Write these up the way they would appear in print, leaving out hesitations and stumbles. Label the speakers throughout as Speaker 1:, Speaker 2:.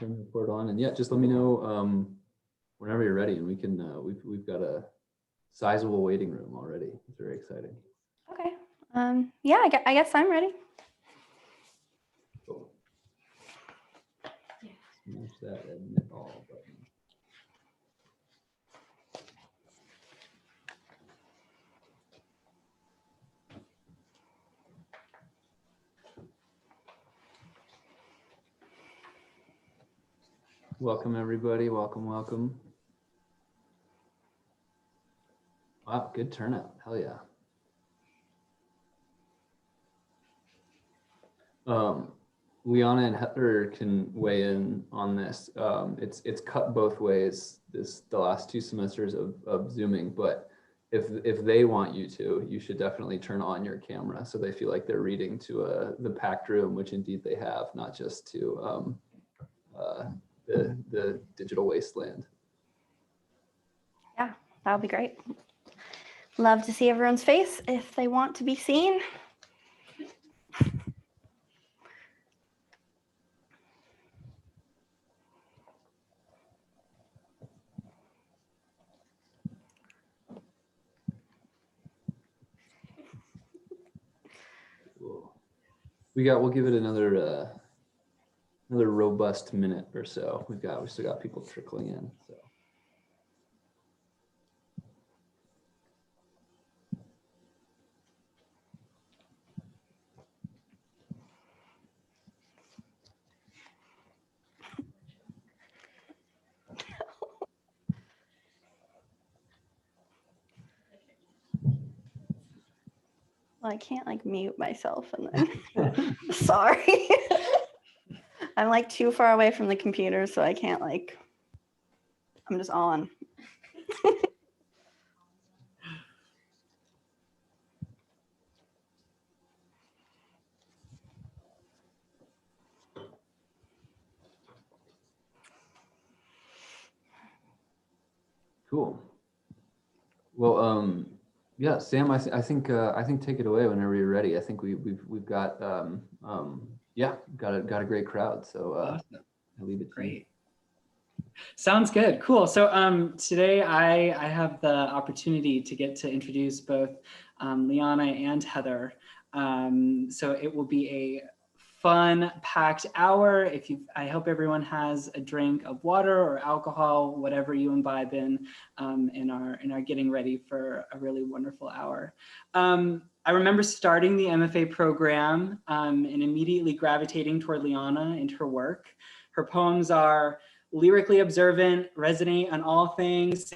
Speaker 1: turn the report on, and yeah, just let me know whenever you're ready, and we can. We've got a sizable waiting room already. It's very exciting.
Speaker 2: Okay. Yeah, I guess I'm ready.
Speaker 1: Cool. Smash that admit all button. Welcome everybody. Welcome, welcome. Wow, good turnout. Hell yeah. Liana and Heather can weigh in on this. It's cut both ways the last 2 semesters of Zooming, but if they want you to, you should definitely turn on your camera so they feel like they're reading to the packed room, which indeed they have, not just to the digital wasteland.
Speaker 2: Yeah, that would be great. Love to see everyone's face if they want to be seen.
Speaker 1: Cool. We'll give it another robust minute or so. We still got people trickling in. So.
Speaker 2: Well, I can't like mute myself and then sorry. I'm like too far away from the computer, so I can't like, I'm just on.
Speaker 1: Cool. Well, yeah, Sam, I think take it away whenever you're ready. I think we've got got a great crowd. So
Speaker 3: Awesome.
Speaker 1: I'll leave it to you.
Speaker 3: Sounds good. Cool. So today I have the opportunity to get to introduce both Liana and Heather. So it will be a fun, packed hour. I hope everyone has a drink of water or alcohol, whatever you imbibe in, and are getting ready for a really wonderful hour. I remember starting the MFA program and immediately gravitating toward Liana and her work. Her poems are lyrically observant, resonate on all things,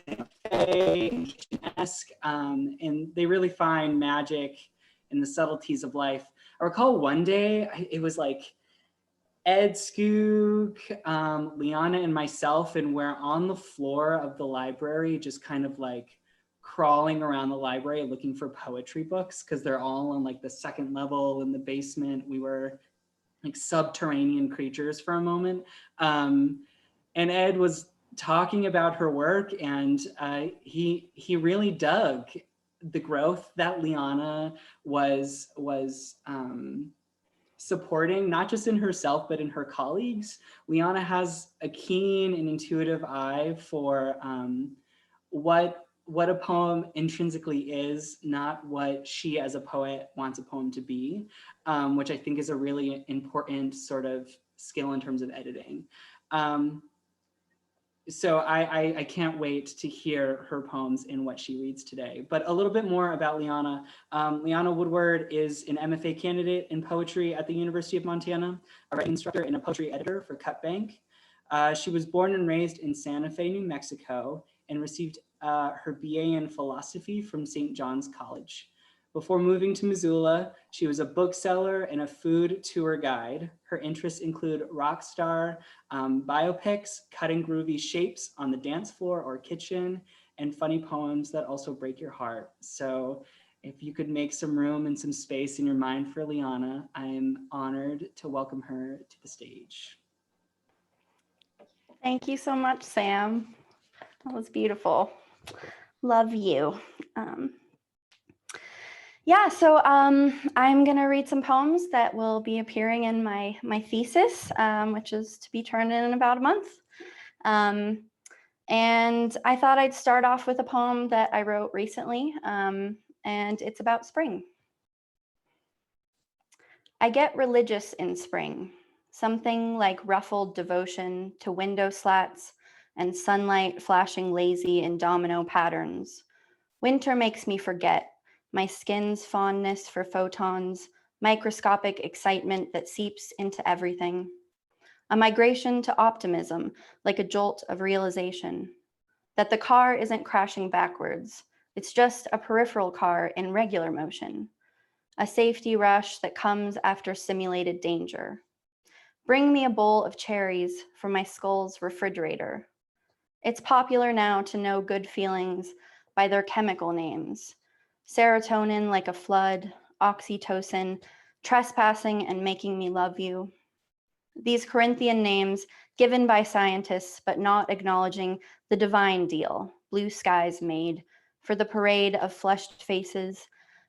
Speaker 3: esque, and they really find magic in the subtleties of life. I recall one day, it was like Ed, Skook, Liana, and myself, and we're on the floor of the library, just kind of like crawling around the library looking for poetry books, because they're all on like the second level in the basement. We were like subterranean creatures for a moment. And Ed was talking about her work, and he really dug the growth that Liana was supporting, not just in herself, but in her colleagues. Liana has a keen and intuitive eye for what a poem intrinsically is, not what she as a poet wants a poem to be, which I think is a really important sort of skill in terms of editing. So I can't wait to hear her poems in what she reads today. But a little bit more about Liana. Liana Woodward is an MFA candidate in poetry at the University of Montana, a writing instructor and a poetry editor for Cut Bank. She was born and raised in Santa Fe, New Mexico, and received her BA in philosophy from St. John's College. Before moving to Missoula, she was a bookseller and a food tour guide. Her interests include rock star biopics, cutting groovy shapes on the dance floor or kitchen, and funny poems that also break your heart. So if you could make some room and some space in your mind for Liana, I'm honored to welcome her to the stage.
Speaker 2: Thank you so much, Sam. That was beautiful. Love you. Yeah, so I'm gonna read some poems that will be appearing in my thesis, which is to be turned in about a month. And I thought I'd start off with a poem that I wrote recently, and it's about spring. I get religious in spring, something like ruffled devotion to window slats and sunlight flashing lazy in domino patterns. Winter makes me forget my skin's fondness for photons, microscopic excitement that seeps into everything. A migration to optimism, like a jolt of realization that the car isn't crashing backwards. It's just a peripheral car in regular motion, a safety rush that comes after simulated danger. Bring me a bowl of cherries from my skull's refrigerator. It's popular now to know good feelings by their chemical names. Serotonin like a flood, oxytocin, trespassing and making me love you. These Corinthian names given by scientists but not acknowledging the divine deal blue skies made for the parade of flushed faces.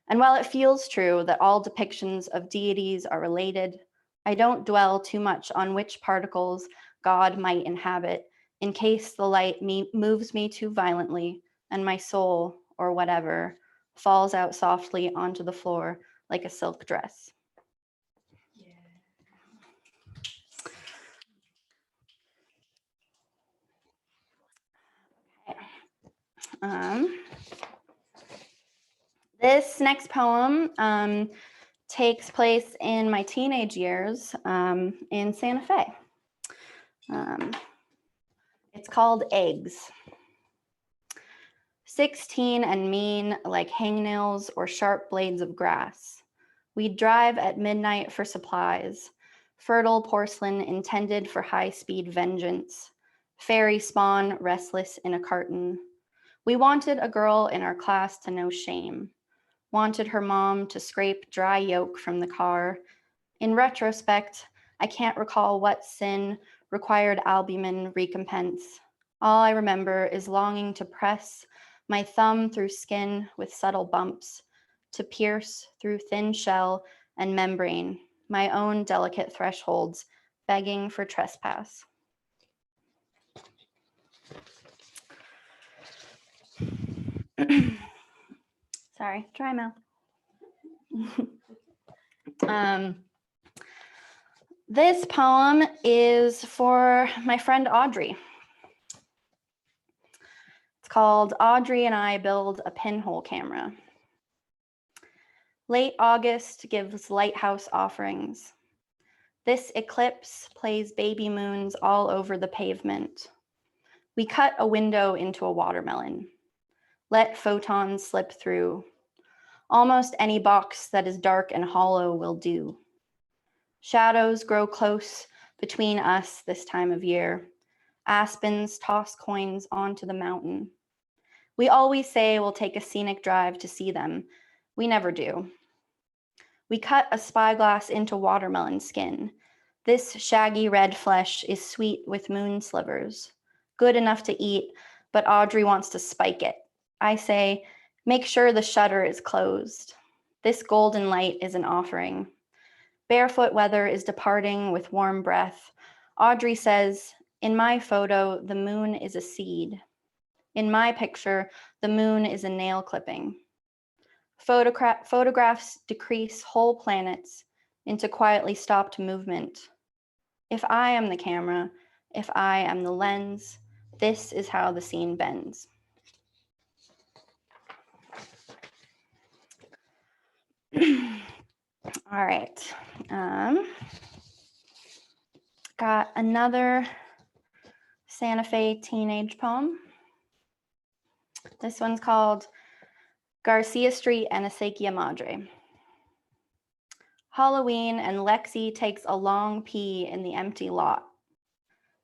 Speaker 2: And while it feels true that all depictions of deities are related, I don't dwell too much on which particles God might inhabit in case the light moves me too violently and my soul, or whatever, falls out softly onto the floor like a silk dress. Um, this next poem takes place in my teenage years in Santa Fe. It's called Eggs. 16 and mean like hangnails or sharp blades of grass. We'd drive at midnight for supplies, fertile porcelain intended for high-speed vengeance, fairy spawn restless in a carton. We wanted a girl in our class to know shame, wanted her mom to scrape dry yolk from the car. In retrospect, I can't recall what sin required albumin recompense. All I remember is longing to press my thumb through skin with subtle bumps, to pierce through thin shell and membrane, my own delicate thresholds, begging for trespass. Sorry, dry mouth. This poem is for my friend Audrey. It's called Audrey and I Build a Pinhole Camera. Late August gives lighthouse offerings. This eclipse plays baby moons all over the pavement. We cut a window into a watermelon. Let photons slip through. Almost any box that is dark and hollow will do. Shadows grow close between us this time of year. Aspens toss coins onto the mountain. We always say we'll take a scenic drive to see them. We never do. We cut a spyglass into watermelon skin. This shaggy red flesh is sweet with moon slivers. Good enough to eat, but Audrey wants to spike it. I say, make sure the shutter is closed. This golden light is an offering. Barefoot weather is departing with warm breath. Audrey says, in my photo, the moon is a seed. In my picture, the moon is a nail clipping. Photographs decrease whole planets into quietly stopped movement. If I am the camera, if I am the lens, this is how the scene bends. All right. Got another Santa Fe teenage poem. This one's called Garcia Street and Acequia Madre. Halloween and Lexi takes a long pee in the empty lot.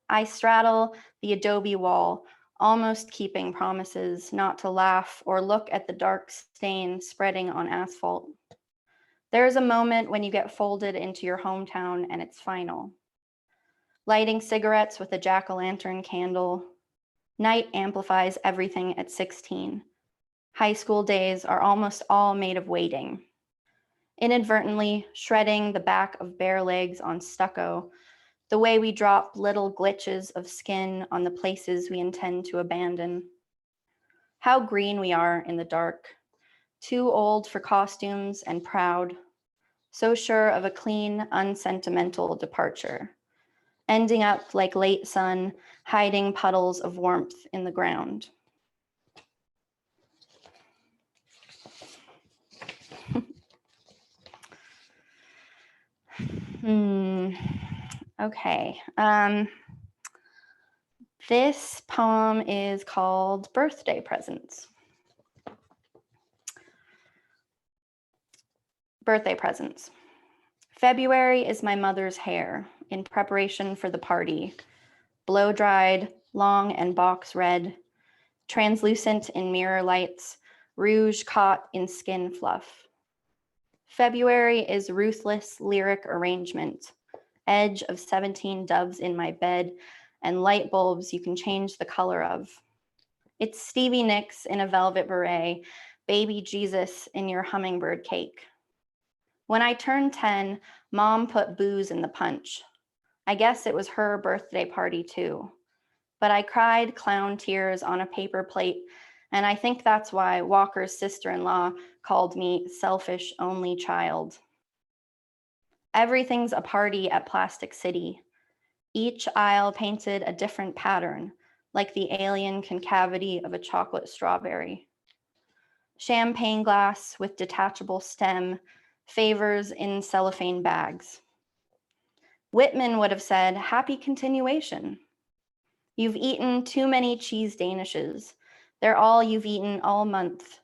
Speaker 2: I straddle the adobe wall, almost keeping promises not to laugh or look at the dark stain spreading on asphalt. There is a moment when you get folded into your hometown and it's final. Lighting cigarettes with a jack-o'-lantern candle. Night amplifies everything at 16. High school days are almost all made of waiting. Inadvertently shredding the back of bare legs on stucco, the way we drop little glitches of skin on the places we intend to abandon. How green we are in the dark, too old for costumes and proud, so sure of a clean, unsentimental departure, ending up like late sun, hiding puddles of warmth in the ground. Okay. This poem is called Birthday Presents. Birthday presents. February is my mother's hair in preparation for the party. Blow-dried, long and box red, translucent in mirror lights, rouge caught in skin fluff. February is ruthless lyric arrangement, edge of 17 doves in my bed, and light bulbs you can change the color of. It's Stevie Nicks in a velvet beret, baby Jesus in your hummingbird cake. When I turned 10, Mom put booze in the punch. I guess it was her birthday party too. But I cried clown tears on a paper plate, and I think that's why Walker's sister-in-law called me selfish only child. Everything's a party at Plastic City. Each aisle painted a different pattern, like the alien concavity of a chocolate strawberry. Champagne glass with detachable stem, favors in cellophane bags. Whitman would have said, happy continuation. You've eaten too many cheese danishes. They're all you've eaten all month.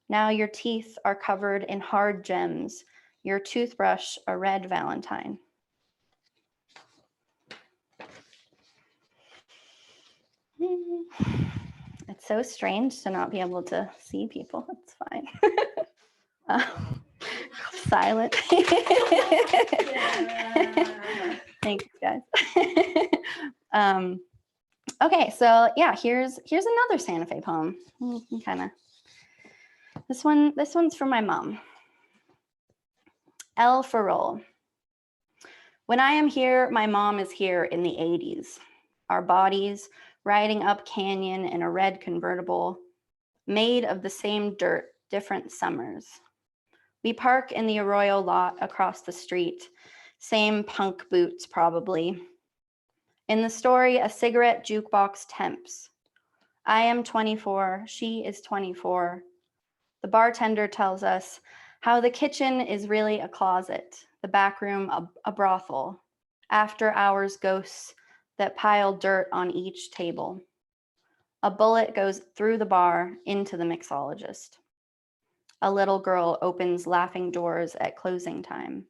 Speaker 2: Now your teeth are covered in hard gems, your toothbrush a red Valentine. It's so strange to not be able to see people. It's fine. Silent. Thanks, guys. Okay, so yeah, here's another Santa Fe poem. Kind of. This one's for my mom. L for roll. When I am here, my mom is here in the 80s. Our bodies riding up canyon in a red convertible, made of the same dirt, different summers. We park in the Arroyo lot across the street, same punk boots probably. In the story, a cigarette jukebox tempts. I am 24, she is 24. The bartender tells us how the kitchen is really a closet, the back room a brothel, after hours ghosts that pile dirt on each table. A bullet goes through the bar into the mixologist. A little girl opens laughing doors at closing time.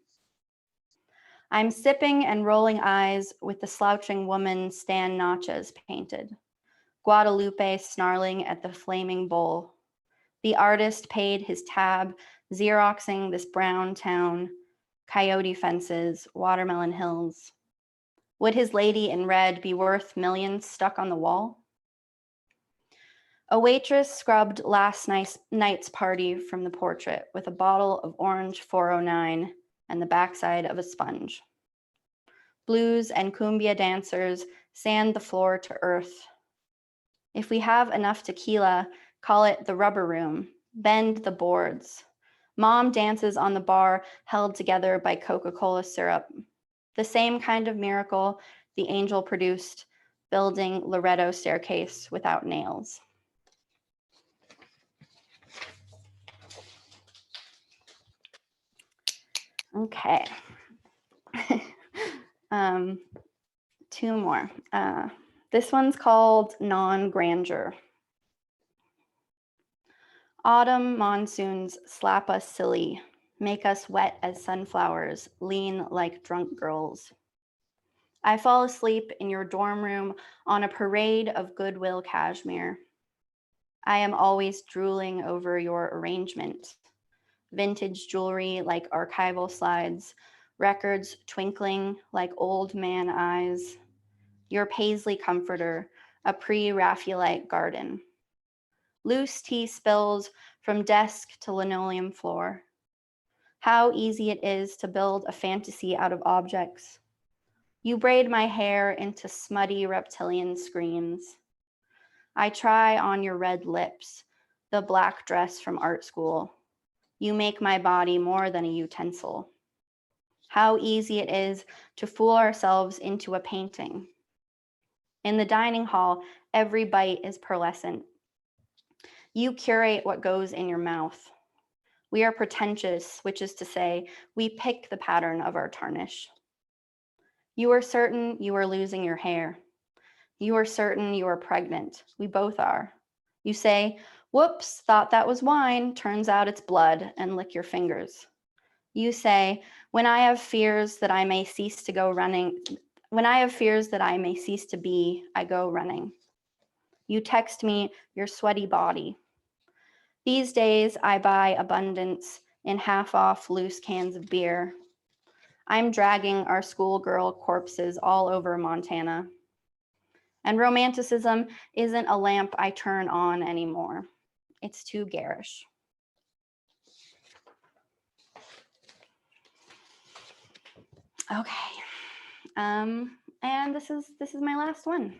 Speaker 2: I'm sipping and rolling eyes with the slouching woman Stan Natchez painted. Guadalupe snarling at the flaming bowl. The artist paid his tab, Xeroxing this brown town, coyote fences, watermelon hills. Would his lady in red be worth millions stuck on the wall? A waitress scrubbed last night's party from the portrait with a bottle of orange 409 and the backside of a sponge. Blues and cumbia dancers sand the floor to earth. If we have enough tequila, call it the rubber room, bend the boards. Mom dances on the bar held together by Coca-Cola syrup. The same kind of miracle the angel produced, building Loretto staircase without nails. Okay. Two more. This one's called Non-Grandeur. Autumn monsoons slap us silly, make us wet as sunflowers, lean like drunk girls. I fall asleep in your dorm room on a parade of Goodwill cashmere. I am always drooling over your arrangement. Vintage jewelry like archival slides, records twinkling like old man eyes. Your paisley comforter, a pre-Raphaelite garden. loose tea spills from desk to linoleum floor. How easy it is to build a fantasy out of objects. You braid my hair into smutty reptilian screens. I try on your red lips, the black dress from art school. You make my body more than a utensil. How easy it is to fool ourselves into a painting. In the dining hall, every bite is pearlescent. You curate what goes in your mouth. We are pretentious, which is to say, we pick the pattern of our tarnish. You are certain you are losing your hair. You are certain you are pregnant. We both are. You say, whoops, thought that was wine, turns out it's blood, and lick your fingers. You say, when I have fears that I may cease to go running, when I have fears that I may cease to be, I go running. You text me your sweaty body. These days I buy abundance in half-off loose cans of beer. I'm dragging our schoolgirl corpses all over Montana. And romanticism isn't a lamp I turn on anymore. It's too garish. Okay, and this is my last one.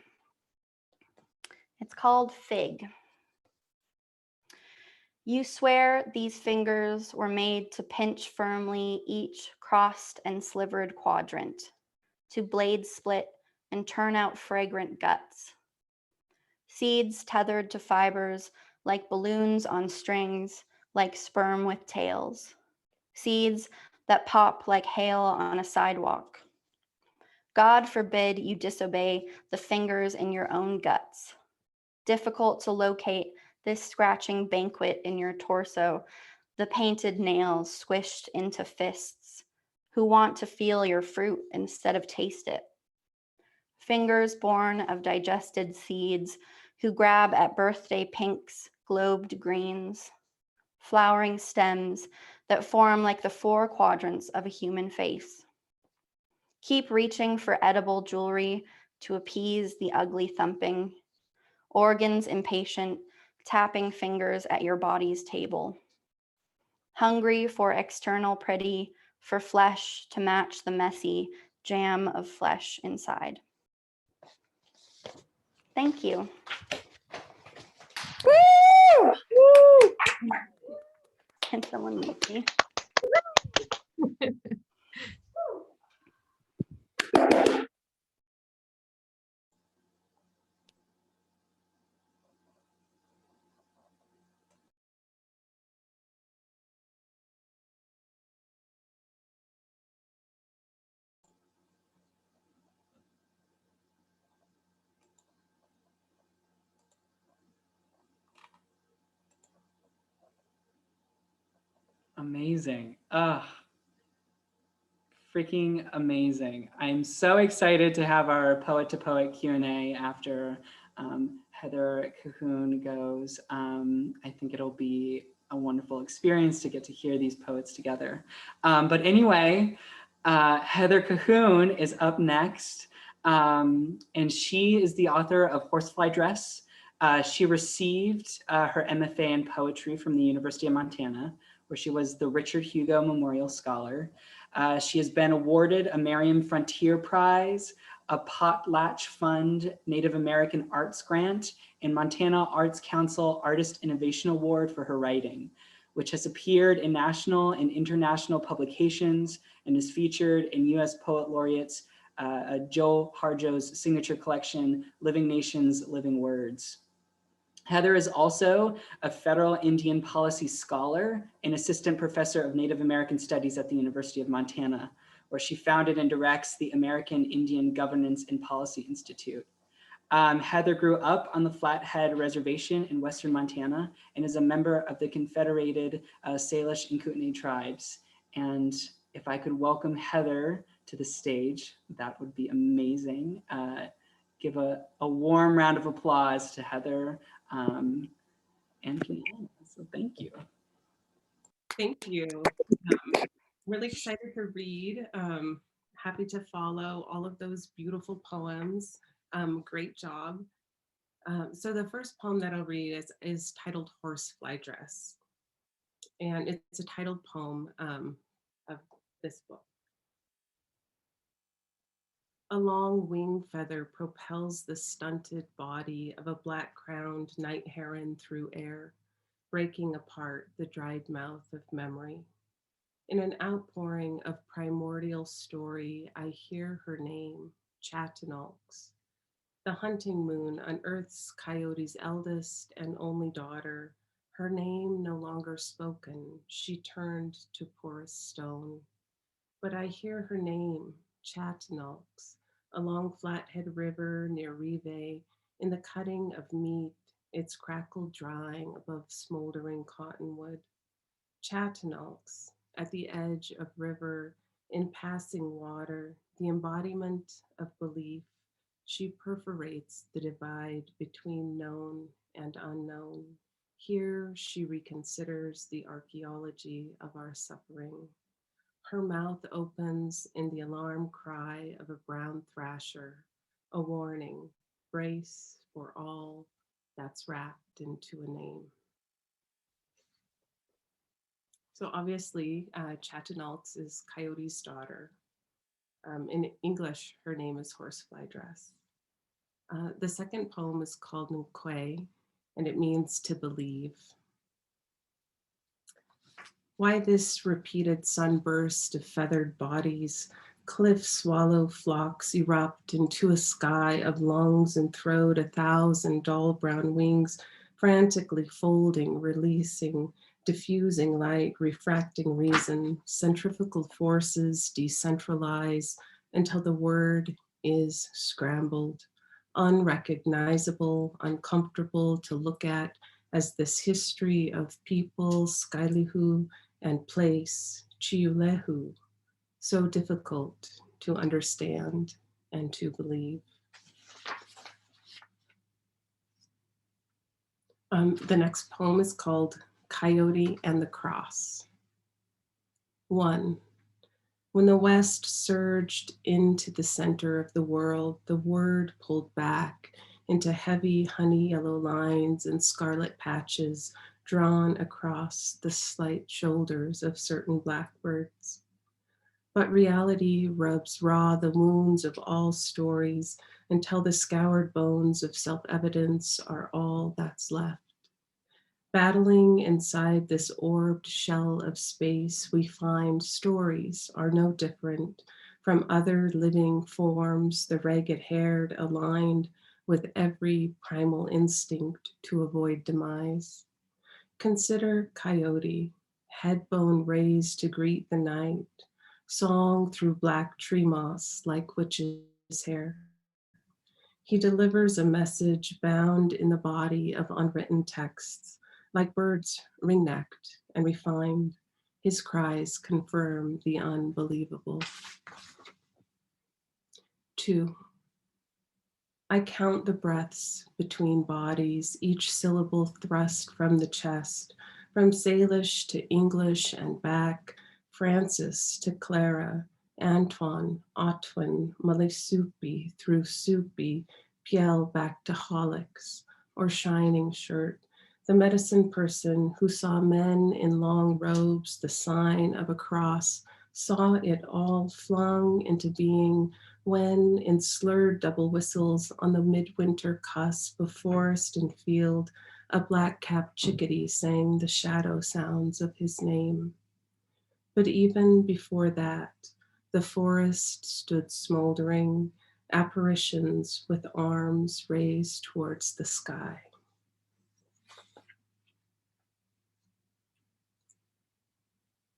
Speaker 2: It's called Fig. You swear these fingers were made to pinch firmly each crossed and slivered quadrant, to blade split and turn out fragrant guts. Seeds tethered to fibers like balloons on strings, like sperm with tails. Seeds that pop like hail on a sidewalk. God forbid you disobey the fingers in your own guts. Difficult to locate this scratching banquet in your torso, the painted nails squished into fists, who want to feel your fruit instead of taste it. Fingers born of digested seeds, who grab at birthday pinks, globed greens, flowering stems that form like the four quadrants of a human face. Keep reaching for edible jewelry to appease the ugly thumping, organs impatient, tapping fingers at your body's table. Hungry for external pretty, for flesh to match the messy jam of flesh inside. Thank you.
Speaker 4: Woo! Woo!
Speaker 2: Can someone meet me?
Speaker 3: Amazing. Freaking amazing. I'm so excited to have our poet to poet Q&A after Heather Cahoon goes. I think it'll be a wonderful experience to get to hear these poets together. But anyway, Heather Cahoon is up next, and she is the author of Horsefly Dress. She received her MFA in poetry from the University of Montana, where she was the Richard Hugo Memorial Scholar. She has been awarded a Merriam Frontier Prize, a Potlatch Fund Native American Arts Grant, and Montana Arts Council Artist Innovation Award for her writing, which has appeared in national and international publications and is featured in US Poet Laureates Joe Harjo's signature collection, Living Nations, Living Words. Heather is also a federal Indian policy scholar and assistant professor of Native American Studies at the University of Montana, where she founded and directs the American Indian Governance and Policy Institute. Heather grew up on the Flathead Reservation in Western Montana and is a member of the Confederated Salish and Kootenai tribes. And if I could welcome Heather to the stage, that would be amazing. Give a warm round of applause to Heather and Liana. So thank you.
Speaker 4: Thank you. Really excited to read. Happy to follow all of those beautiful poems. Great job. So the first poem that I'll read is titled Horsefly Dress. And it's a titled poem of this book. A long wing feather propels the stunted body of a black-crowned night heron through air, breaking apart the dried mouth of memory. In an outpouring of primordial story, I hear her name, Chatanalx, the hunting moon on Earth's coyote's eldest and only daughter. Her name no longer spoken, she turned to porous stone. But I hear her name, Chatanalx, along Flathead River near Rive, in the cutting of meat, its crackle drying above smoldering cottonwood. Chatanalx, at the edge of river, in passing water, the embodiment of belief, she perforates the divide between known and unknown. Here she reconsiders the archaeology of our suffering. Her mouth opens in the alarm cry of a brown thrasher, a warning, brace for all that's wrapped into a name. So obviously, Chatanalx is Coyote's daughter. In English, her name is Horsefly Dress. The second poem is called Nkwe, and it means to believe. Why this repeated sunburst of feathered bodies, cliff swallow flocks erupt into a sky of lungs and throat, 1,000 dull brown wings, frantically folding, releasing, diffusing light, refracting reason, centrifugal forces decentralize until the word is scrambled, unrecognizable, uncomfortable to look at as this history of people, Skylihu, and place, Chiulehu, so difficult to understand and to believe. The next poem is called Coyote and the Cross. 1. When the West surged into the center of the world, the word pulled back into heavy honey yellow lines and scarlet patches drawn across the slight shoulders of certain blackbirds. But reality rubs raw the wounds of all stories until the scoured bones of self-evidence are all that's left. Battling inside this orbed shell of space, we find stories are no different from other living forms, the ragged-haired aligned with every primal instinct to avoid demise. Consider Coyote, head bone raised to greet the night, song through black tree moss like witch's hair. He delivers a message bound in the body of unwritten texts, like birds ring-necked and refined. His cries confirm the unbelievable. 2. I count the breaths between bodies, each syllable thrust from the chest, from Salish to English and back, Francis to Clara, Antoine, Otwin, Malisupi through Supi, Piel back to Holics, or Shining Shirt, the medicine person who saw men in long robes, the sign of a cross, saw it all flung into being when, in slurred double whistles on the midwinter cusp of forest and field, a black-capped chickadee sang the shadow sounds of his name. But even before that, the forest stood smoldering, apparitions with arms raised towards the sky.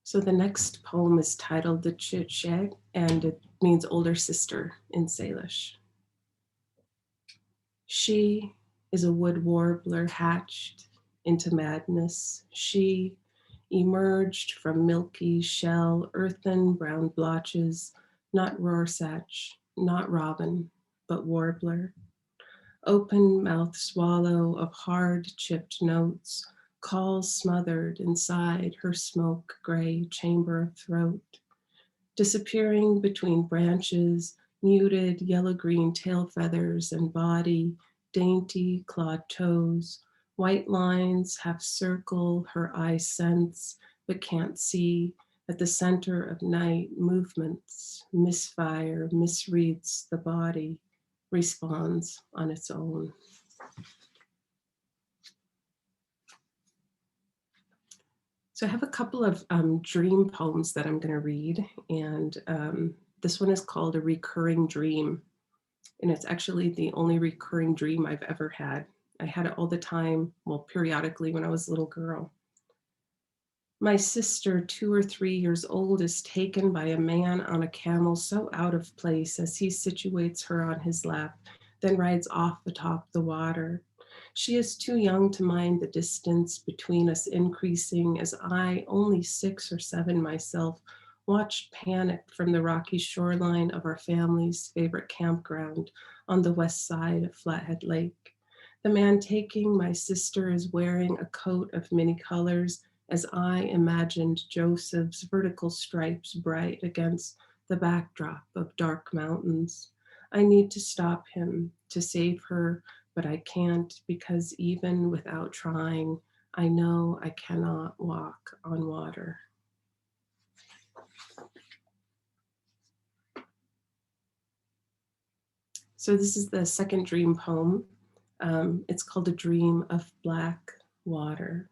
Speaker 4: So the next poem is titled The Chiche, and it means older sister in Salish. She is a wood warbler hatched into madness. She emerged from milky shell, earthen brown blotches, not Rorschach, not robin, but warbler. Open mouth swallow of hard chipped notes, calls smothered inside her smoke gray chamber of throat. Disappearing between branches, muted yellow-green tail feathers and body, dainty clawed toes, white lines half circle her eye sense, but can't see. At the center of night, movements, misfire, misreads the body, responds on its own. So I have a couple of dream poems that I'm going to read, and this one is called A Recurring Dream, and it's actually the only recurring dream I've ever had. I had it all the time, well, periodically when I was a little girl. My sister, 2 or 3 years old, is taken by a man on a camel so out of place as he situates her on his lap, then rides off atop the water. She is too young to mind the distance between us increasing as I, only 6 or 7 myself, watched panicked from the rocky shoreline of our family's favorite campground on the west side of Flathead Lake. The man taking my sister is wearing a coat of many colors, as I imagined Joseph's vertical stripes bright against the backdrop of dark mountains. I need to stop him, to save her, but I can't because even without trying, I know I cannot walk on water. So this is the second dream poem. It's called A Dream of Black Water.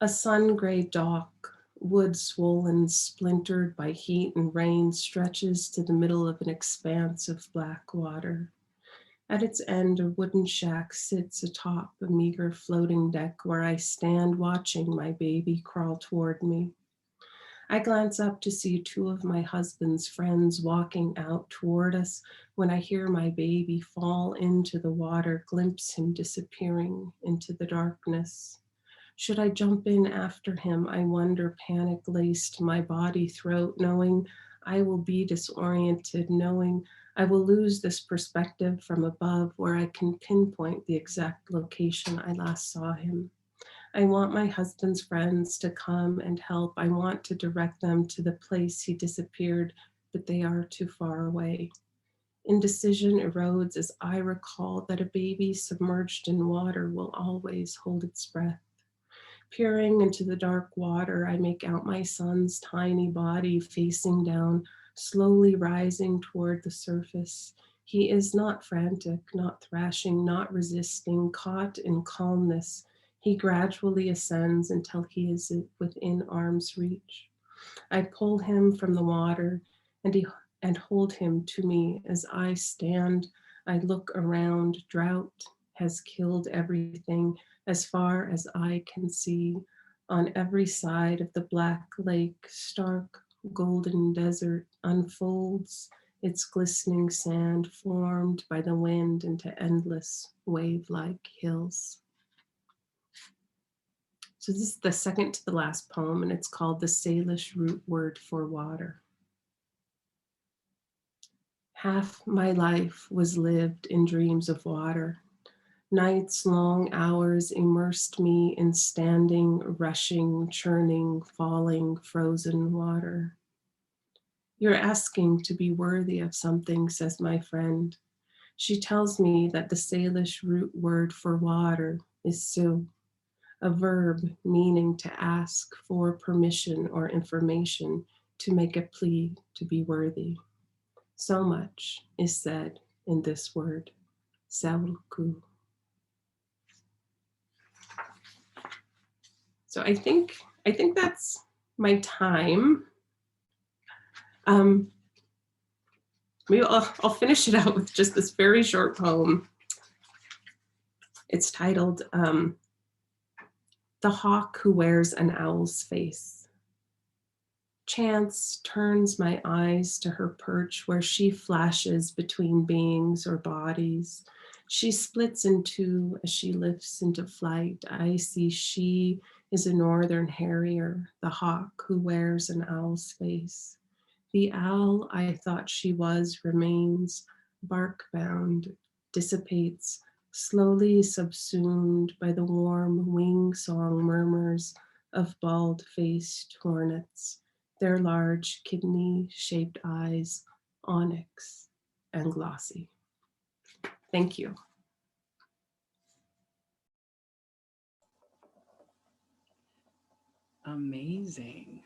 Speaker 4: A sun-gray dock, wood swollen, splintered by heat and rain, stretches to the middle of an expanse of black water. At its end, a wooden shack sits atop a meager floating deck where I stand watching my baby crawl toward me. I glance up to see 2 of my husband's friends walking out toward us when I hear my baby fall into the water, glimpse him disappearing into the darkness. Should I jump in after him? I wonder, panic laced my body throat, knowing I will be disoriented, knowing I will lose this perspective from above where I can pinpoint the exact location I last saw him. I want my husband's friends to come and help. I want to direct them to the place he disappeared, but they are too far away. Indecision erodes as I recall that a baby submerged in water will always hold its breath. Peering into the dark water, I make out my son's tiny body facing down, slowly rising toward the surface. He is not frantic, not thrashing, not resisting, caught in calmness. He gradually ascends until he is within arm's reach. I pull him from the water and hold him to me as I stand. I look around. Drought has killed everything as far as I can see. On every side of the black lake, stark golden desert unfolds, its glistening sand formed by the wind into endless wave-like hills. So this is the second to the last poem, and it's called The Salish Root Word for Water. Half my life was lived in dreams of water. Night's long hours immersed me in standing, rushing, churning, falling, frozen water. You're asking to be worthy of something, says my friend. She tells me that the Salish root word for water is su, a verb meaning to ask for permission or information, to make a plea to be worthy. So much is said in this word, saulku. So I think that's my time. Maybe I'll finish it out with just this very short poem. It's titled The Hawk Who Wears an Owl's Face. Chance turns my eyes to her perch where she flashes between beings or bodies. She splits in two as she lifts into flight. I see she is a northern harrier, the hawk who wears an owl's face. The owl I thought she was remains bark-bound, dissipates, slowly subsumed by the warm wing-song murmurs of bald-faced hornets, their large kidney-shaped eyes onyx and glossy. Thank you.
Speaker 3: Amazing.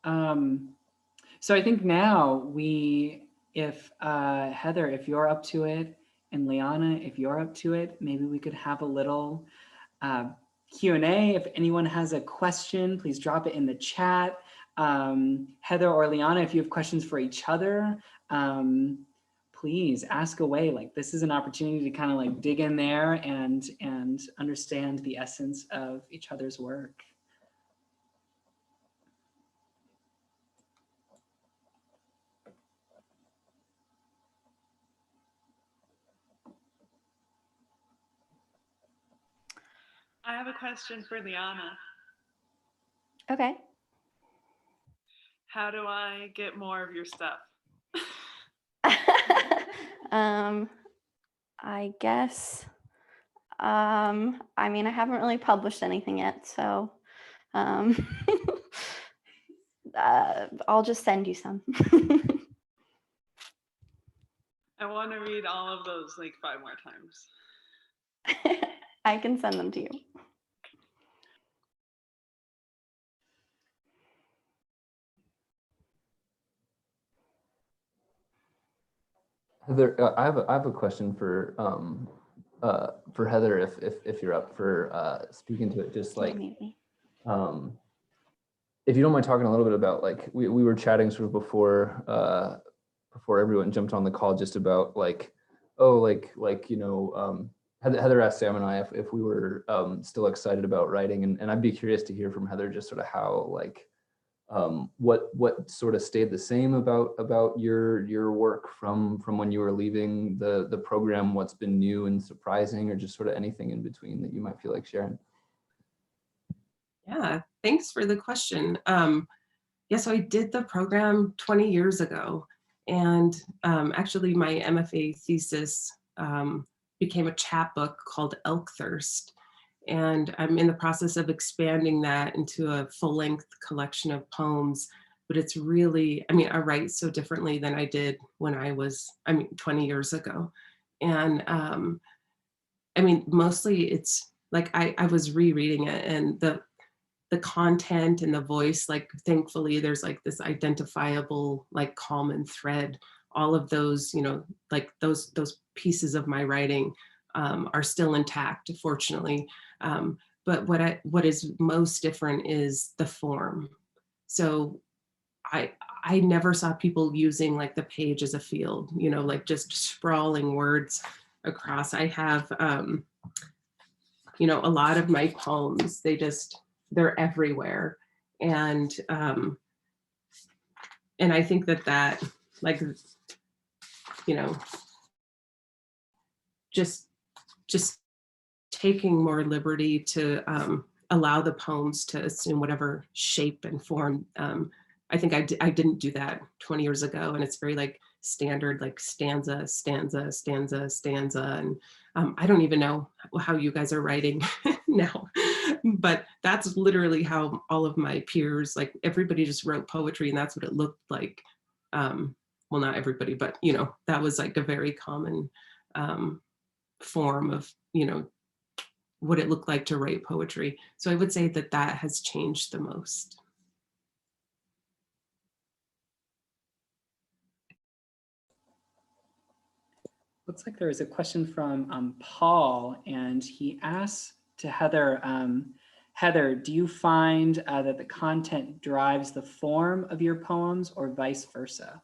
Speaker 3: So I think now if Heather, if you're up to it, and Liana, if you're up to it, maybe we could have a little Q&A. If anyone has a question, please drop it in the chat. Heather or Liana, if you have questions for each other, please ask away. Like, this is an opportunity to kind of like dig in there and understand the essence of each other's work.
Speaker 5: I have a question for Liana.
Speaker 2: Okay.
Speaker 5: How do I get more of your stuff?
Speaker 2: I guess, I mean, I haven't really published anything yet, so I'll just send you some.
Speaker 5: I want to read all of those like 5 more times.
Speaker 2: I can send them to you.
Speaker 1: Heather, I have a question for Heather, if you're up for speaking to it. Just like, if you don't mind talking a little bit about, like, we were chatting sort of before everyone jumped on the call, just about like, oh, like you know, Heather asked Sam and I if we were still excited about writing, and I'd be curious to hear from Heather just sort of how, like, what sort of stayed the same about your work from when you were leaving the program, what's been new and surprising, or just sort of anything in between that you might feel like sharing.
Speaker 4: Yeah, thanks for the question. Yeah, so I did the program 20 years ago, and actually my MFA thesis became a chapbook called Elk Thirst, and I'm in the process of expanding that into a full-length collection of poems. But it's really, I mean, I write so differently than I did when I was, 20 years ago. And I mean, mostly it's like I was rereading it, and the content and the voice, like, thankfully there's like this identifiable, like, common thread. All of those, you know, like those pieces of my writing are still intact, fortunately. But what is most different is the form. So I never saw people using like the page as a field, you know, like just sprawling words across. I have, you know, a lot of my poems, they're everywhere. And I think that like, you know, just taking more liberty to allow the poems to assume whatever shape and form. I think I didn't do that 20 years ago, and it's very like standard, like stanza, stanza, stanza, stanza. And I don't even know how you guys are writing now, but that's literally how all of my peers, like everybody just wrote poetry, and that's what it looked like. Well, not everybody, but you know, that was like a very common form of, you know, what it looked like to write poetry. So I would say that has changed the most.
Speaker 3: Looks like there is a question from Paul, and he asks to Heather, Heather, do you find that the content drives the form of your poems, or vice versa?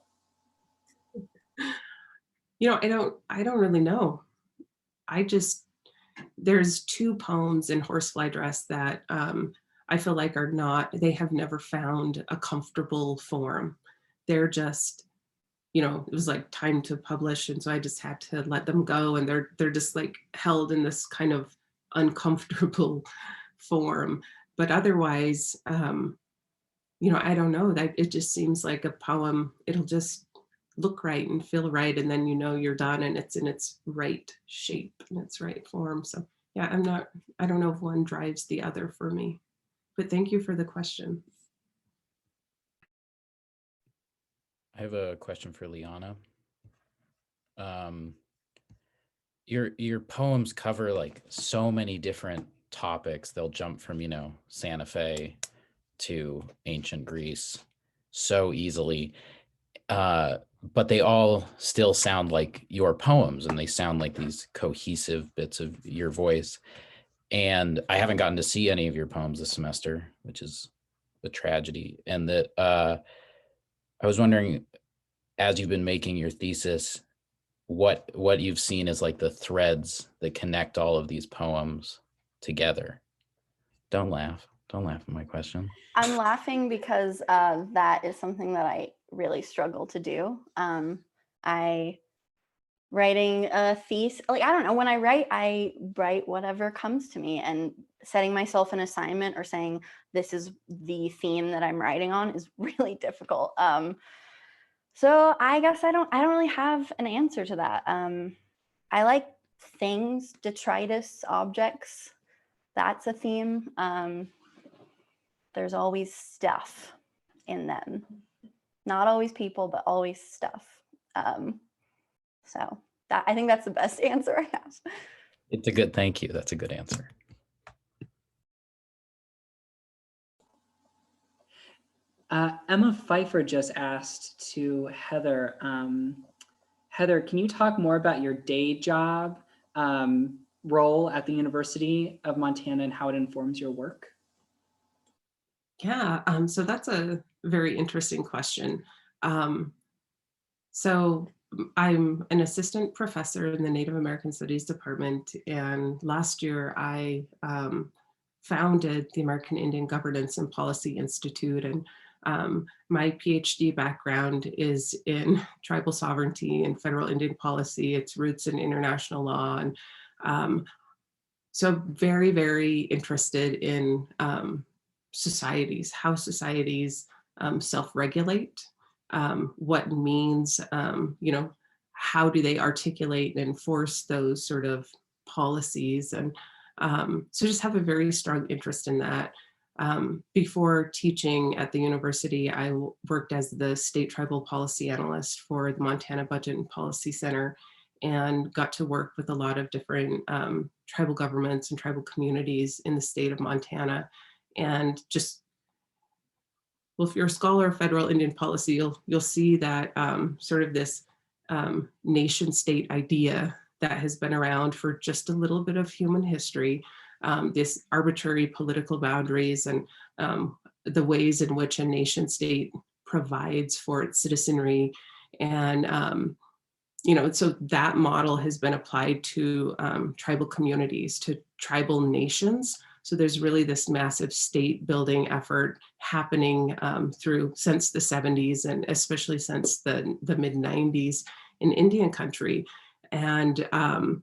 Speaker 4: You know, I don't really know. There's 2 poems in Horsefly Dress that I feel like they have never found a comfortable form. They're just, you know, it was like time to publish, and so I just had to let them go, and they're just like held in this kind of uncomfortable form. But otherwise, you know, I don't know, that it just seems like a poem, it'll just look right and feel right, and then you know you're done and it's in its right shape and its right form. So yeah, I don't know if one drives the other for me, but thank you for the question.
Speaker 6: I have a question for Liana. Your poems cover like so many different topics, they'll jump from, Santa Fe to ancient Greece so easily. But they all still sound like your poems, and they sound like these cohesive bits of your voice. And I haven't gotten to see any of your poems this semester, which is a tragedy. And that I was wondering, as you've been making your thesis, what you've seen as like the threads that connect all of these poems together. Don't laugh at my question.
Speaker 2: I'm laughing because that is something that I really struggle to do. I writing a thesis, like, I don't know, when I write whatever comes to me, and setting myself an assignment or saying this is the theme that I'm writing on is really difficult. So I guess I don't really have an answer to that. I like things, detritus, objects. That's a theme. There's always stuff in them. Not always people, but always stuff. So I think that's the best answer I have.
Speaker 6: It's a good, thank you. That's a good answer.
Speaker 3: Emma Pfeiffer just asked to Heather, Heather, can you talk more about your day job role at the University of Montana and how it informs your work?
Speaker 4: Yeah, so that's a very interesting question. So I'm an assistant professor in the Native American Studies department, and last year I founded the American Indian Governance and Policy Institute, and my PhD background is in tribal sovereignty and federal Indian policy, its roots in international law, and so very, very interested in societies, how societies self-regulate, what means, how do they articulate and enforce those sort of policies. And so just have a very strong interest in that. Before teaching at the university, I worked as the state tribal policy analyst for the Montana Budget and Policy Center, and got to work with a lot of different tribal governments and tribal communities in the state of Montana. And just, well, if you're a scholar of federal Indian policy, you'll see that sort of this nation state idea that has been around for just a little bit of human history, this arbitrary political boundaries and the ways in which a nation state provides for its citizenry. And so that model has been applied to tribal communities, to tribal nations. So there's really this massive state building effort happening since the 70s, and especially since the mid 90s in Indian country. And on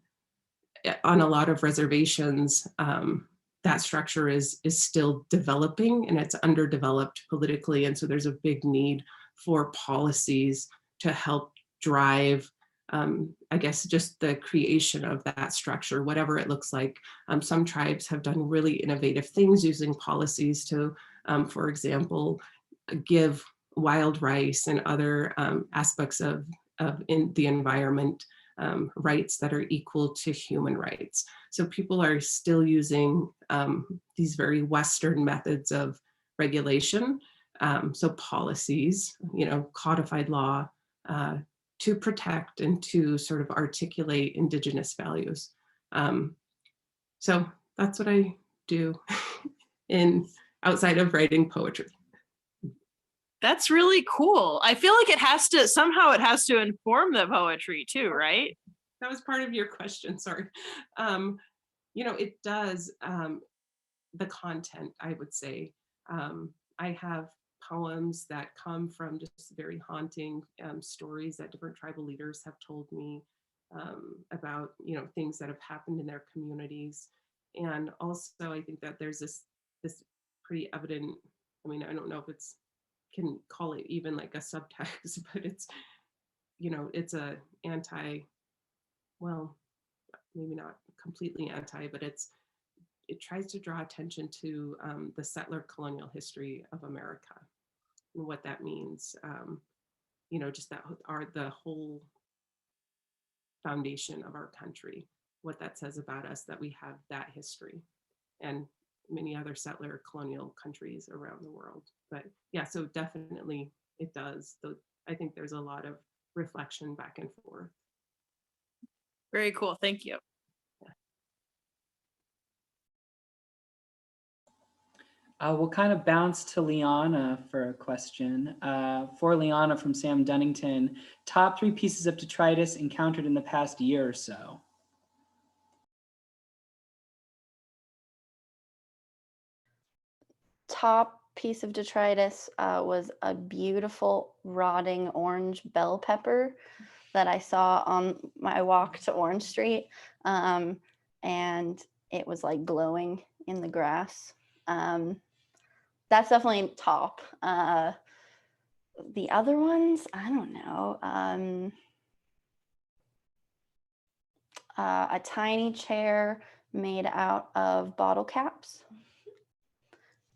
Speaker 4: a lot of reservations, that structure is still developing, and it's underdeveloped politically. And so there's a big need for policies to help drive I guess just the creation of that structure, whatever it looks like. Some tribes have done really innovative things using policies to, for example, give wild rice and other aspects of in the environment rights that are equal to human rights. So people are still using these very Western methods of regulation. So policies, codified law, to protect and to sort of articulate Indigenous values. So that's what I do outside of writing poetry.
Speaker 5: That's really cool. I feel like it has to inform the poetry too, right?
Speaker 4: That was part of your question, sorry. It does, the content, I would say. I have poems that come from just very haunting stories that different tribal leaders have told me about, things that have happened in their communities. And also I think that there's this pretty evident, I don't know if can call it even like a subtext, but it's a well, maybe not completely anti, but it tries to draw attention to the settler colonial history of America and what that means. Just that are the whole foundation of our country, what that says about us, that we have that history. and many other settler colonial countries around the world. But yeah, so definitely it does. I think there's a lot of reflection back and forth.
Speaker 5: Very cool. Thank you.
Speaker 3: We'll kind of bounce to Liana for a question. For Liana from Sam Dunnington, top 3 pieces of detritus encountered in the past year or so.
Speaker 2: Top piece of detritus was a beautiful rotting orange bell pepper that I saw on my walk to Orange Street. And it was like glowing in the grass. That's definitely top. The other ones, I don't know. A tiny chair made out of bottle caps.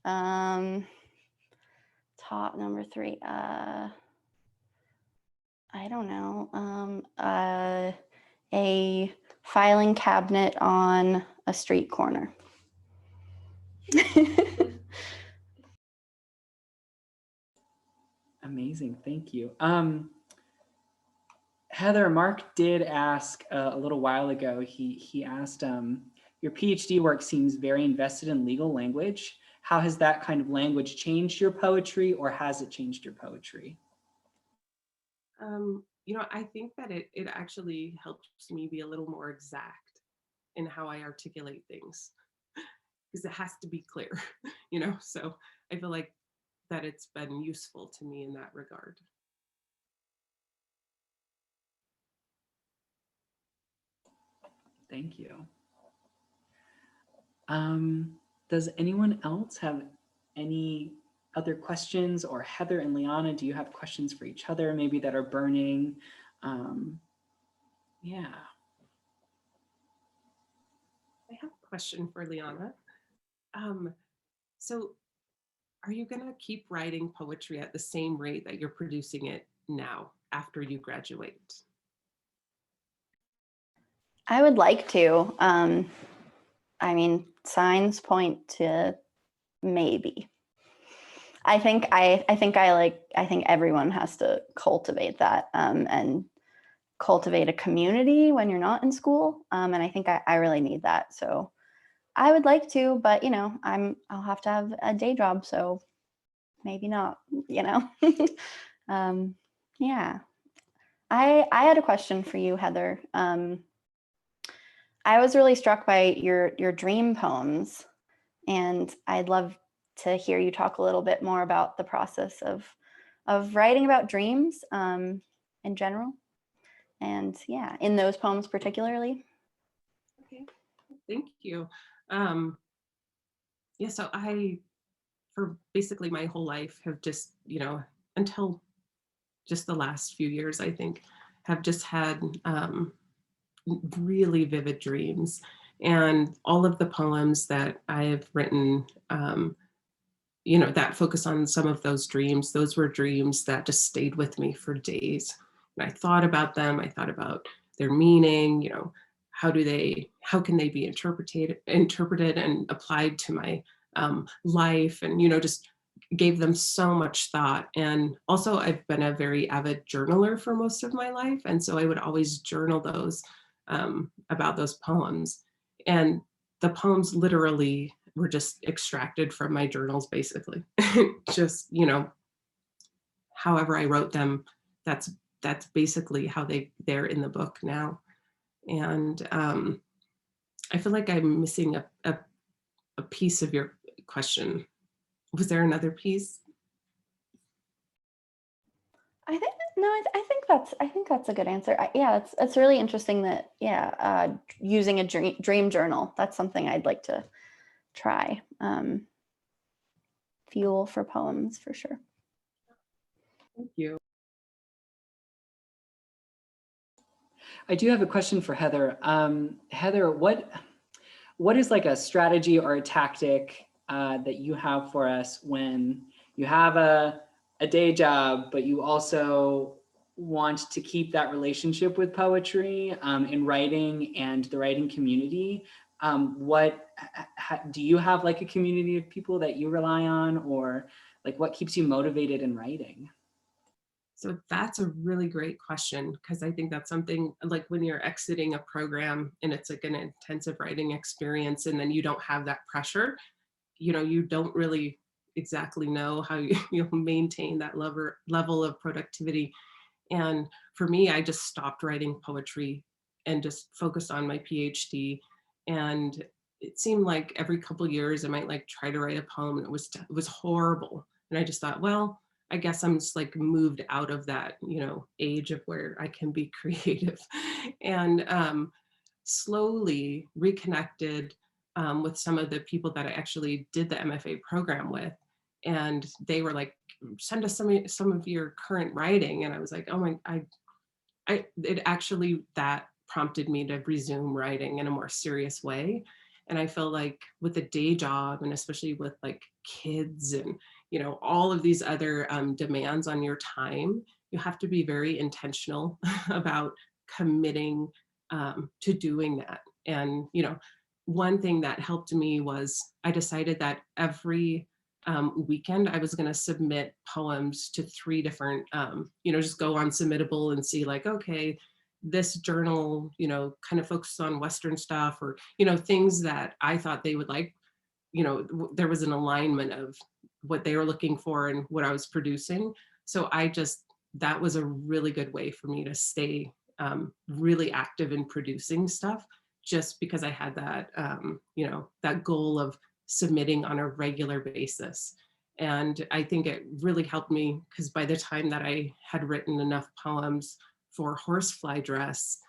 Speaker 2: Top number 3. I don't know. A filing cabinet on a street corner.
Speaker 3: Amazing, thank you. Heather, Mark did ask a little while ago, he asked, your PhD work seems very invested in legal language. How has that kind of language changed your poetry, or has it changed your poetry?
Speaker 4: You know, I think that it actually helps me be a little more exact in how I articulate things, because it has to be clear, you know, so I feel like that it's been useful to me in that regard.
Speaker 3: Thank you. Does anyone else have any other questions? Or Heather and Liana, do you have questions for each other maybe that are burning? Yeah.
Speaker 4: I have a question for Liana. So are you going to keep writing poetry at the same rate that you're producing it now after you graduate?
Speaker 2: I would like to. I mean, signs point to maybe. I think everyone has to cultivate that and cultivate a community when you're not in school. And I think I really need that. So I would like to, but you know, I'll have to have a day job, so maybe not, you know. Yeah. I had a question for you, Heather. I was really struck by your dream poems, and I'd love to hear you talk a little bit more about the process of writing about dreams in general, and yeah, in those poems particularly.
Speaker 4: Okay, thank you. Yeah, so I, for basically my whole life, have just, you know, until just the last few years, I think, have just had really vivid dreams. And all of the poems that I have written, you know, that focus on some of those dreams, those were dreams that just stayed with me for days. And I thought about them, I thought about their meaning, you know, how can they be interpreted and applied to my life, and, you know, just gave them so much thought. And also I've been a very avid journaler for most of my life. And so I would always journal those about those poems. And the poems literally were just extracted from my journals, basically. Just, you know, however I wrote them, that's basically how they're in the book now. And I feel like I'm missing a piece of your question. Was there another piece?
Speaker 2: I think that's a good answer. Yeah, it's really interesting that using a dream journal. That's something I'd like to try. Fuel for poems for sure.
Speaker 4: Thank you.
Speaker 3: I do have a question for Heather. Heather, what is like a strategy or a tactic that you have for us when you have a day job, but you also want to keep that relationship with poetry in writing and the writing community? Do you have like a community of people that you rely on, or like what keeps you motivated in writing?
Speaker 4: So that's a really great question, because I think that's something like when you're exiting a program and it's like an intensive writing experience and then you don't have that pressure, you don't really exactly know how you'll maintain that level of productivity. And for me, I just stopped writing poetry and just focused on my PhD. And it seemed like every couple of years I might like try to write a poem and it was horrible. And I just thought, well, I guess I'm just like moved out of that, age of where I can be creative. And slowly reconnected with some of the people that I actually did the MFA program with. And they were like, send us some of your current writing. And I was like, oh my, it actually, that prompted me to resume writing in a more serious way. And I feel like with a day job, and especially with like kids and, all of these other demands on your time, you have to be very intentional about committing to doing that. And, one thing that helped me was I decided that every weekend I was going to submit poems to 3 different, just go on Submittable and see like, okay, this journal, kind of focuses on Western stuff, or, things that I thought they would like, there was an alignment of what they were looking for and what I was producing. So that was a really good way for me to stay really active in producing stuff, just because I had that, that goal of submitting on a regular basis. And I think it really helped me, because by the time that I had written enough poems for Horsefly Dress,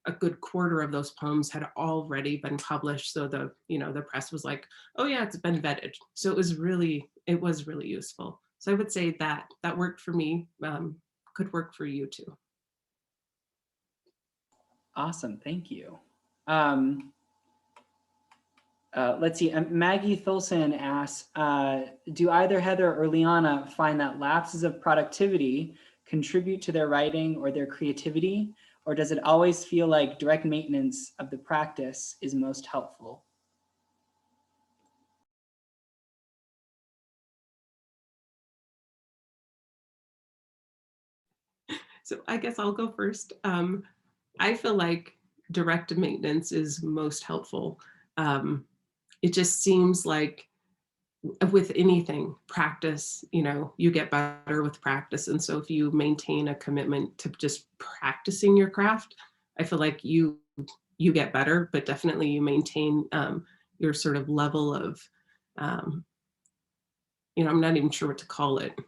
Speaker 4: a good quarter of those poems had already been published. So the press was like, oh yeah, it's been vetted. So it was really useful. So I would say that worked for me, could work for you too.
Speaker 3: Awesome, thank you. Let's see, Maggie Thulson asks, do either Heather or Liana find that lapses of productivity contribute to their writing or their creativity, or does it always feel like direct maintenance of the practice is most helpful?
Speaker 4: So I guess I'll go first. I feel like direct maintenance is most helpful. It just seems like with anything, practice, you get better with practice. And so if you maintain a commitment to just practicing your craft, I feel like you get better, but definitely you maintain your sort of level of, I'm not even sure what to call it,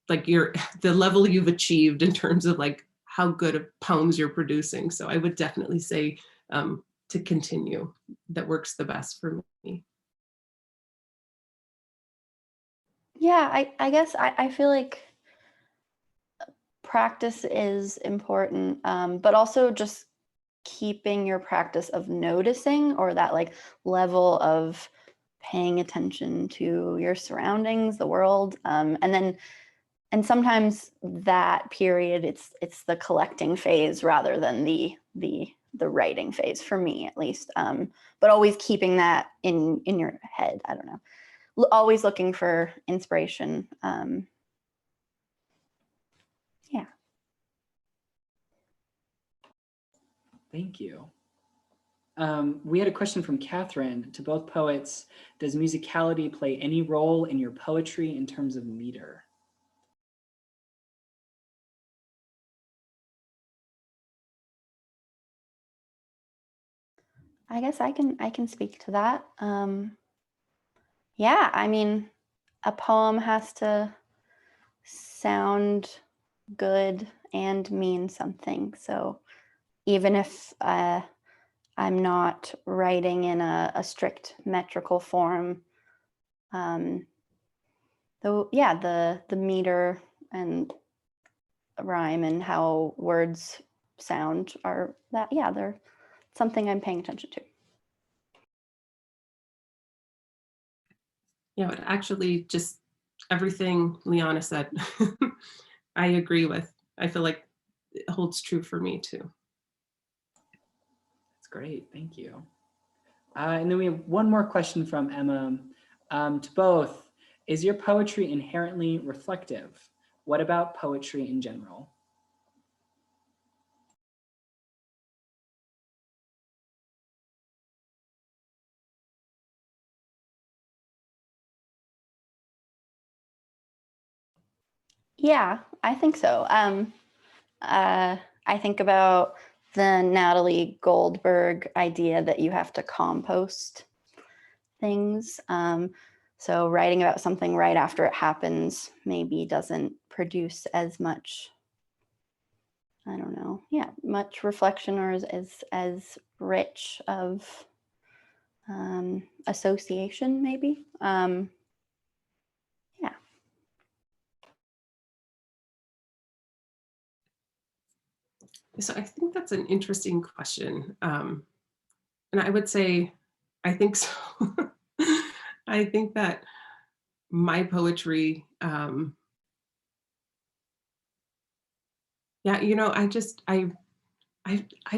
Speaker 4: like the level you've achieved in terms of like how good of poems you're producing. So I would definitely say to continue. That works the best for me.
Speaker 2: Yeah, I guess I feel like practice is important, but also just keeping your practice of noticing, or that like level of paying attention to your surroundings, the world, and sometimes that period, it's the collecting phase rather than the writing phase, for me at least. But always keeping that in your head. I don't know. Always looking for inspiration. Yeah.
Speaker 3: Thank you. We had a question from Catherine to both poets. Does musicality play any role in your poetry in terms of meter?
Speaker 2: I guess I can speak to that. Yeah, I mean, a poem has to sound good and mean something. So even if I'm not writing in a strict metrical form, the meter and rhyme and how words sound are they're something I'm paying attention to.
Speaker 4: Yeah, but actually just everything Liana said, I agree with. I feel like it holds true for me too.
Speaker 3: That's great. Thank you. And then we have one more question from Emma. To both, is your poetry inherently reflective? What about poetry in general?
Speaker 2: Yeah, I think so. I think about the Natalie Goldberg idea that you have to compost things. So writing about something right after it happens maybe doesn't produce as much, I don't know, yeah, much reflection or as rich of association maybe. Yeah.
Speaker 4: So I think that's an interesting question. And I would say, I think so. I think that my poetry, yeah, you know, I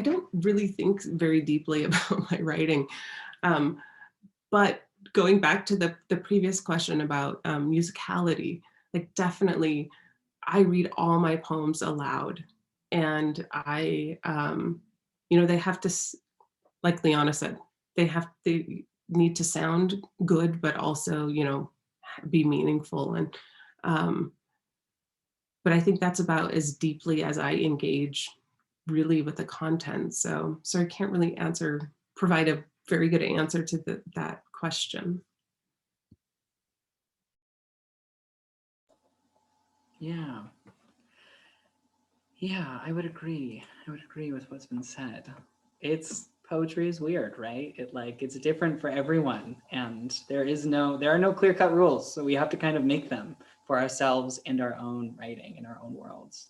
Speaker 4: don't really think very deeply about my writing. But going back to the previous question about musicality, like definitely I read all my poems aloud, and I, you know, they have to, like Liana said, they need to sound good, but also, you know, be meaningful. And, but I think that's about as deeply as I engage really with the content. So I can't really provide a very good answer to that question.
Speaker 3: Yeah. Yeah, I would agree. I would agree with what's been said. Poetry is weird, right? It's different for everyone, and there are no clear-cut rules. So we have to kind of make them for ourselves and our own writing in our own worlds.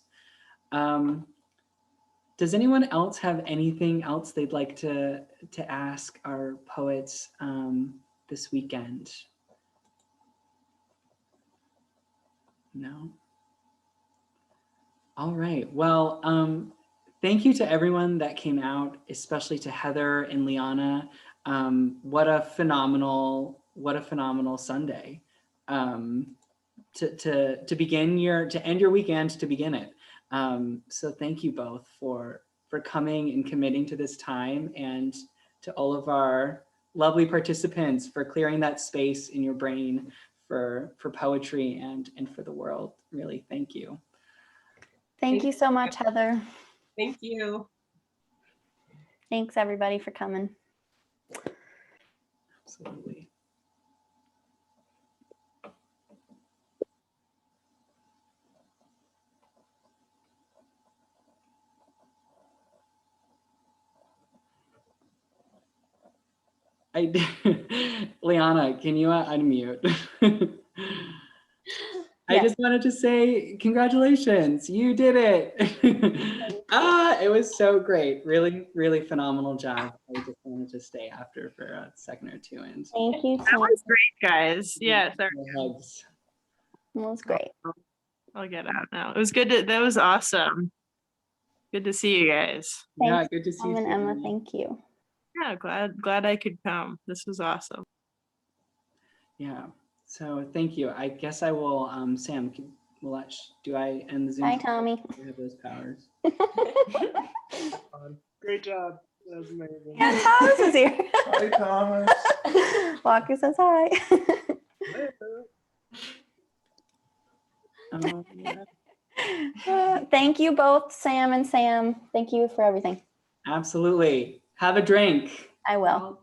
Speaker 3: Does anyone else have anything else they'd like to ask our poets this weekend? No? All right. Well, thank you to everyone that came out, especially to Heather and Liana. What a phenomenal Sunday to end your weekend, to begin it. So thank you both for coming and committing to this time, and to all of our lovely participants for clearing that space in your brain for poetry and for the world. Really, thank you.
Speaker 2: Thank you so much, Heather.
Speaker 4: Thank you.
Speaker 2: Thanks everybody for coming.
Speaker 3: Absolutely. Liana, can you unmute? I just wanted to say congratulations, you did it. It was so great. Really, really phenomenal job. I just wanted to stay after for a second or two. And
Speaker 2: Thank you.
Speaker 5: That was great, guys. Yeah, sorry.
Speaker 3: hugs.
Speaker 2: It was great.
Speaker 5: I'll get out now. It was good. That was awesome. Good to see you guys.
Speaker 3: Yeah,
Speaker 2: Thanks,
Speaker 3: good to see
Speaker 2: Tom and
Speaker 3: you.
Speaker 2: Emma. Thank you.
Speaker 5: Yeah, glad I could come. This was awesome.
Speaker 3: Yeah. So thank you. I guess I will. Sam, do I end the Zoom?
Speaker 2: Hi, Tommy.
Speaker 3: You have those powers.
Speaker 7: Great job. That was amazing.
Speaker 2: Yeah, Thomas is here.
Speaker 7: Hi, Thomas.
Speaker 2: Walker says hi. Thank you both, Sam and Sam. Thank you for everything.
Speaker 3: Absolutely. Have a drink.
Speaker 2: I will.